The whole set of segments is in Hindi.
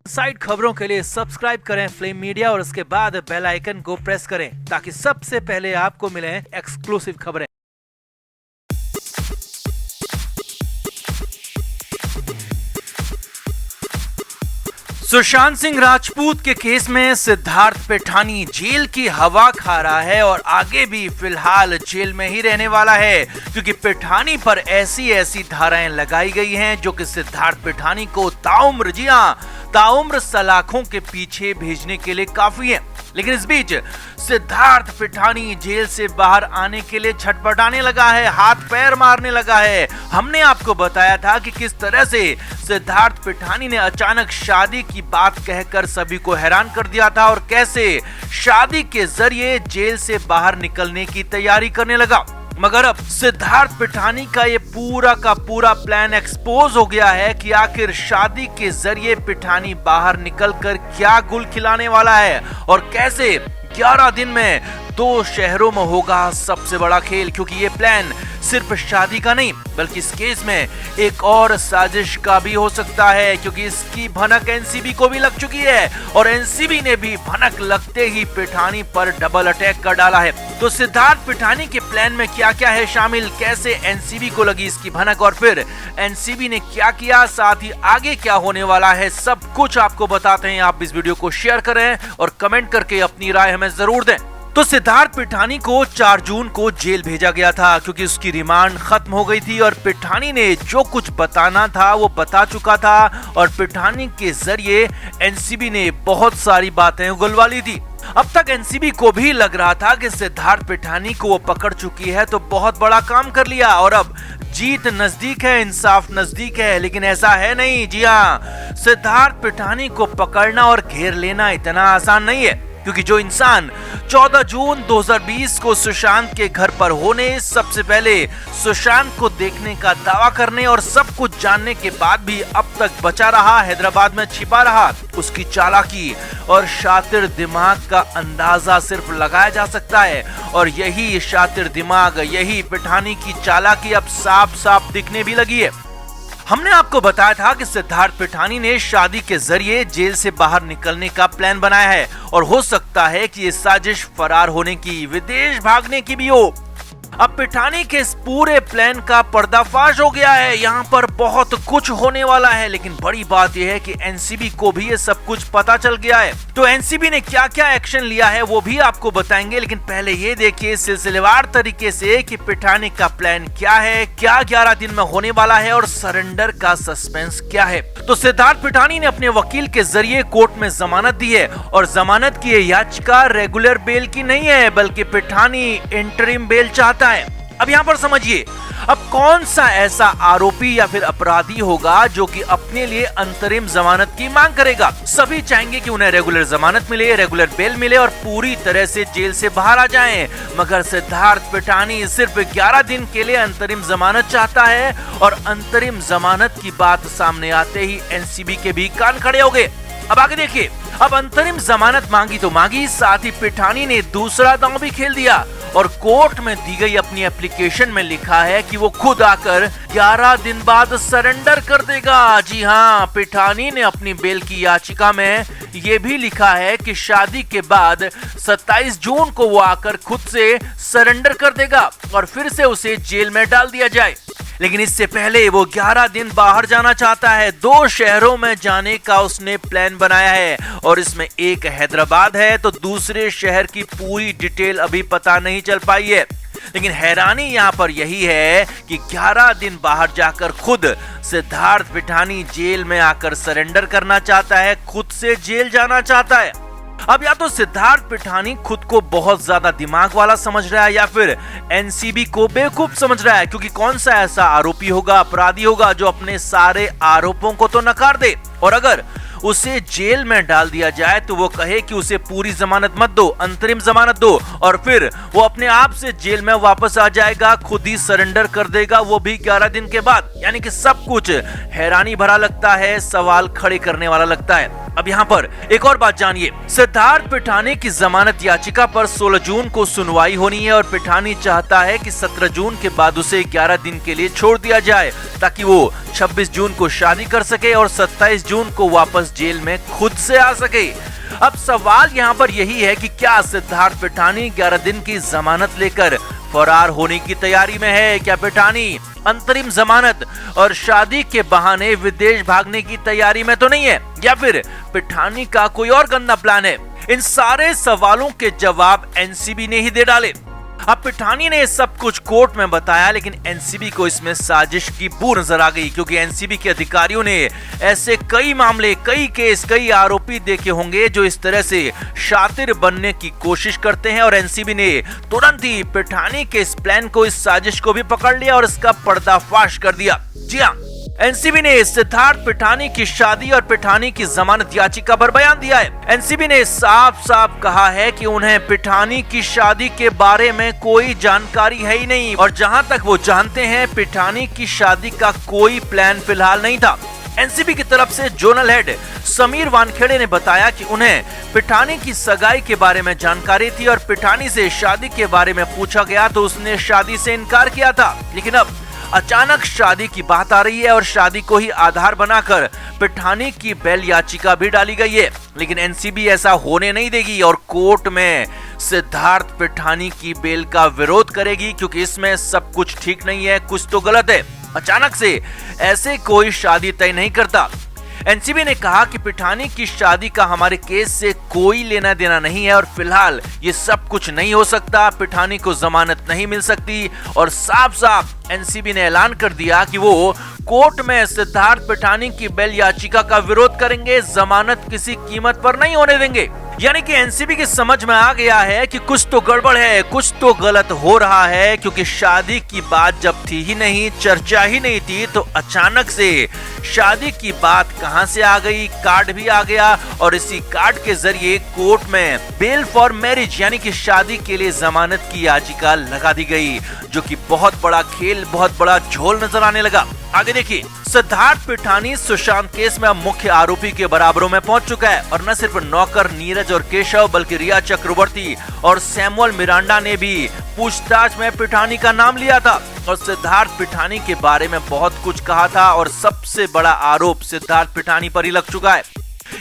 साइड खबरों के लिए सब्सक्राइब करें फ्लेम मीडिया और उसके बाद बेल आइकन को प्रेस करें ताकि सबसे पहले आपको मिले एक्सक्लूसिव खबरें। सुशांत सिंह राजपूत के केस में सिद्धार्थ पिठानी जेल की हवा खा रहा है और आगे भी फिलहाल जेल में ही रहने वाला है, क्योंकि पिठानी पर ऐसी धाराएं लगाई गई हैं जो कि सिद्धार्थ पिठानी को ताउम्र सलाखों के पीछे भेजने के लिए काफी है। लेकिन इस बीच सिद्धार्थ पिठानी जेल से बाहर आने के लिए छटपटाने लगा है, हाथ पैर मारने लगा है। हमने आपको बताया था कि किस तरह से सिद्धार्थ पिठानी ने अचानक शादी की बात कहकर सभी को हैरान कर दिया था और कैसे शादी के जरिए जेल से बाहर निकलने की तैयारी करने लगा। मगर अब सिद्धार्थ पिठानी का ये पूरा का पूरा प्लान एक्सपोज हो गया है कि आखिर शादी के जरिए पिठानी बाहर निकलकर क्या गुल खिलाने वाला है और कैसे 11 दिन में 2 शहरों में होगा सबसे बड़ा खेल। क्योंकि ये प्लान सिर्फ शादी का नहीं बल्कि इस केस में एक और साजिश का भी हो सकता है, क्योंकि इसकी भनक एनसीबी को भी लग चुकी है और एनसीबी ने भी भनक लगते ही पिठानी पर डबल अटैक कर डाला है। तो सिद्धार्थ पिठानी के प्लान में क्या क्या है शामिल, कैसे एनसीबी को लगी इसकी भनक और फिर एनसीबी ने क्या किया, साथ ही आगे क्या होने वाला है, सब कुछ आपको बताते हैं। आप इस वीडियो को शेयर करें और कमेंट करके अपनी राय हमें जरूर दें। तो सिद्धार्थ पिठानी को 4 जून को जेल भेजा गया था क्योंकि उसकी रिमांड खत्म हो गई थी और पिठानी ने जो कुछ बताना था वो बता चुका था और पिठानी के जरिए एनसीबी ने बहुत सारी बातें उगलवा ली थी। अब तक एनसीबी को भी लग रहा था कि सिद्धार्थ पिठानी को वो पकड़ चुकी है तो बहुत बड़ा काम कर लिया और अब जीत नजदीक है, इंसाफ नजदीक है। लेकिन ऐसा है नहीं। जी हाँ, सिद्धार्थ पिठानी को पकड़ना और घेर लेना इतना आसान नहीं है, क्योंकि जो इंसान 14 जून 2020 को सुशांत के घर पर होने, सबसे पहले सुशांत को देखने का दावा करने और सब कुछ जानने के बाद भी अब तक बचा रहा, हैदराबाद में छिपा रहा, उसकी चालाकी और शातिर दिमाग का अंदाजा सिर्फ लगाया जा सकता है। और यही शातिर दिमाग, यही पिठानी की चालाकी अब साफ साफ दिखने भी लगी है। हमने आपको बताया था कि सिद्धार्थ पिठानी ने शादी के जरिए जेल से बाहर निकलने का प्लान बनाया है और हो सकता है कि ये साजिश फरार होने की, विदेश भागने की भी हो। अब पिठानी के इस पूरे प्लान का पर्दाफाश हो गया है। यहाँ पर बहुत कुछ होने वाला है, लेकिन बड़ी बात यह है कि एनसीबी को भी ये सब कुछ पता चल गया है। तो एनसीबी ने क्या क्या एक्शन लिया है वो भी आपको बताएंगे, लेकिन पहले ये देखिए सिलसिलेवार तरीके से कि पिठानी का प्लान क्या है, क्या 11 दिन में होने वाला है और सरेंडर का सस्पेंस क्या है। तो सिद्धार्थ पिठानी ने अपने वकील के जरिए कोर्ट में जमानत दी है और जमानत की ये याचिका रेगुलर बेल की नहीं है बल्कि पिठानी इंटरिम बेल चाहता है। अब यहाँ पर समझिए, अब कौन सा ऐसा आरोपी या फिर अपराधी होगा जो कि अपने लिए अंतरिम जमानत की मांग करेगा। सभी चाहेंगे कि उन्हें रेगुलर जमानत मिले, रेगुलर बेल मिले और पूरी तरह से जेल से बाहर आ जाएं। मगर सिद्धार्थ पिठानी सिर्फ 11 दिन के लिए अंतरिम जमानत चाहता है और अंतरिम जमानत की बात सामने आते ही एनसीबी के भी कान खड़े हो गए। अब आगे देखिए, अब अंतरिम जमानत मांगी तो मांगी, साथ ही पिठानी ने दूसरा दांव भी खेल दिया और कोर्ट में दी गई अपनी एप्लीकेशन में लिखा है कि वो खुद आकर 11 दिन बाद सरेंडर कर देगा। जी हाँ, पिठानी ने अपनी बेल की याचिका में ये भी लिखा है कि शादी के बाद 27 जून को वो आकर खुद से सरेंडर कर देगा और फिर से उसे जेल में डाल दिया जाए। लेकिन इससे पहले वो 11 दिन बाहर जाना चाहता है। 2 शहरों में जाने का उसने प्लान बनाया है और इसमें एक हैदराबाद है तो दूसरे शहर की पूरी डिटेल अभी पता नहीं चल पाई है। लेकिन हैरानी यहाँ पर यही है कि 11 दिन बाहर जाकर खुद सिद्धार्थ पिठानी जेल में आकर सरेंडर करना चाहता है, खुद से जेल जाना चाहता है। अब या तो सिद्धार्थ पिठानी खुद को बहुत ज्यादा दिमाग वाला समझ रहा है या फिर एनसीबी को बेवकूफ समझ रहा है, क्योंकि कौन सा ऐसा आरोपी होगा, अपराधी होगा जो अपने सारे आरोपों को तो नकार दे और अगर उसे जेल में डाल दिया जाए तो वो कहे कि उसे पूरी जमानत मत दो, अंतरिम जमानत दो और फिर वो अपने आप से जेल में वापस आ जाएगा, खुद ही सरेंडर कर देगा, वो भी 11 दिन के बाद। यानी कि सब कुछ हैरानी भरा लगता है, सवाल खड़े करने वाला लगता है। अब यहाँ पर एक और बात जानिए, सिद्धार्थ पिठानी की जमानत याचिका पर 16 जून को सुनवाई होनी है और पिठानी चाहता है कि 17 जून के बाद उसे 11 दिन के लिए छोड़ दिया जाए ताकि वो 26 जून को शादी कर सके और 27 जून को वापस जेल में खुद से आ सके। अब सवाल यहाँ पर यही है कि क्या सिद्धार्थ पिठानी 11 दिन की जमानत लेकर फरार होने की तैयारी में है? क्या पिठानी अंतरिम जमानत और शादी के बहाने विदेश भागने की तैयारी में तो नहीं है, या फिर पिठानी का कोई और गंदा प्लान है? इन सारे सवालों के जवाब एनसीबी ने ही दे डाले। अब पिठानी ने सब कुछ कोर्ट में बताया, लेकिन एनसीबी को इसमें साजिश की बू नजर आ गई, क्योंकि एनसीबी के अधिकारियों ने ऐसे कई मामले, कई केस, कई आरोपी देखे होंगे जो इस तरह से शातिर बनने की कोशिश करते हैं। और एनसीबी ने तुरंत ही पिठानी के इस प्लान को, इस साजिश को भी पकड़ लिया और इसका पर्दाफाश कर दिया। जी हाँ, एनसीबी ने सिद्धार्थ पिठानी की शादी और पिठानी की जमानत याचिका पर बयान दिया है। एनसीबी ने साफ साफ कहा है कि उन्हें पिठानी की शादी के बारे में कोई जानकारी है ही नहीं, और जहां तक वो जानते हैं पिठानी की शादी का कोई प्लान फिलहाल नहीं था। एनसीबी की तरफ से जोनल हेड समीर वानखेड़े ने बताया कि उन्हें पिठानी की सगाई के बारे में जानकारी थी और पिठानी से शादी के बारे में पूछा गया तो उसने शादी से इनकार किया था। लेकिन अब अचानक शादी की बात आ रही है और शादी को ही आधार बनाकर पिठानी की बेल याचिका भी डाली गई है। लेकिन एनसीबी ऐसा होने नहीं देगी और कोर्ट में सिद्धार्थ पिठानी की बेल का विरोध करेगी, क्योंकि इसमें सब कुछ ठीक नहीं है, कुछ तो गलत है। अचानक से ऐसे कोई शादी तय नहीं करता। एनसीबी ने कहा कि पिठानी की शादी का हमारे केस से कोई लेना देना नहीं है और फिलहाल ये सब कुछ नहीं हो सकता, पिठानी को जमानत नहीं मिल सकती। और साफ साफ एनसीबी ने ऐलान कर दिया कि वो कोर्ट में सिद्धार्थ पिठानी की बेल याचिका का विरोध करेंगे, जमानत किसी कीमत पर नहीं होने देंगे। यानी कि एनसीबी की समझ में आ गया है कि कुछ तो गड़बड़ है, कुछ तो गलत हो रहा है, क्योंकि शादी की बात जब थी ही नहीं, चर्चा ही नहीं थी, तो अचानक से शादी की बात कहां से आ गई? कार्ड भी आ गया और इसी कार्ड के जरिए कोर्ट में बेल फॉर मैरिज यानी कि शादी के लिए जमानत की याचिका लगा दी गई, जो कि बहुत बड़ा खेल, बहुत बड़ा झोल नजर आने लगा। आगे देखिए, सिद्धार्थ पिठानी सुशांत केस में अब मुख्य आरोपी के बराबरों में पहुंच चुका है और न सिर्फ नौकर नीरज और केशव बल्कि रिया चक्रवर्ती और सैमुअल मिरांडा ने भी पूछताछ में पिठानी का नाम लिया था और सिद्धार्थ पिठानी के बारे में बहुत कुछ कहा था और सबसे बड़ा आरोप सिद्धार्थ पिठानी पर ही लग चुका है।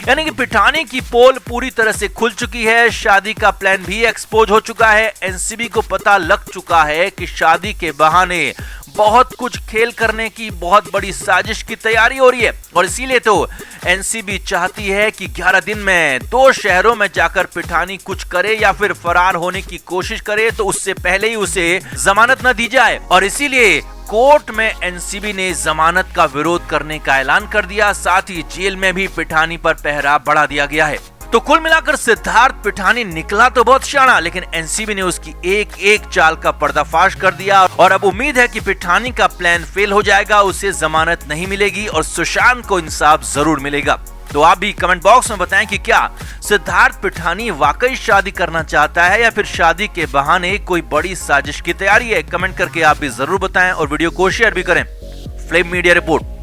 यानी कि पिठानी की पोल पूरी तरह से खुल चुकी है, शादी का प्लान भी एक्सपोज हो चुका है। एनसीबी को पता लग चुका है कि शादी के बहाने बहुत कुछ खेल करने की बहुत बड़ी साजिश की तैयारी हो रही है और इसीलिए तो एनसीबी चाहती है कि 11 दिन में 2 शहरों में जाकर पिठानी कुछ करे या फिर फरार होने की कोशिश करे, तो उससे पहले ही उसे जमानत न दी जाए। और इसीलिए कोर्ट में एनसीबी ने जमानत का विरोध करने का ऐलान कर दिया, साथ ही जेल में भी पिठानी पर पहरा बढ़ा दिया गया है। तो कुल मिलाकर सिद्धार्थ पिठानी निकला तो बहुत शाना, लेकिन एनसीबी ने उसकी एक एक चाल का पर्दाफाश कर दिया और अब उम्मीद है कि पिठानी का प्लान फेल हो जाएगा, उसे जमानत नहीं मिलेगी और सुशांत को इंसाफ जरूर मिलेगा। तो आप भी कमेंट बॉक्स में बताएं कि क्या सिद्धार्थ पिठानी वाकई शादी करना चाहता है या फिर शादी के बहाने कोई बड़ी साजिश की तैयारी है। कमेंट करके आप भी जरूर बताएं और वीडियो को शेयर भी करें। Flame media report.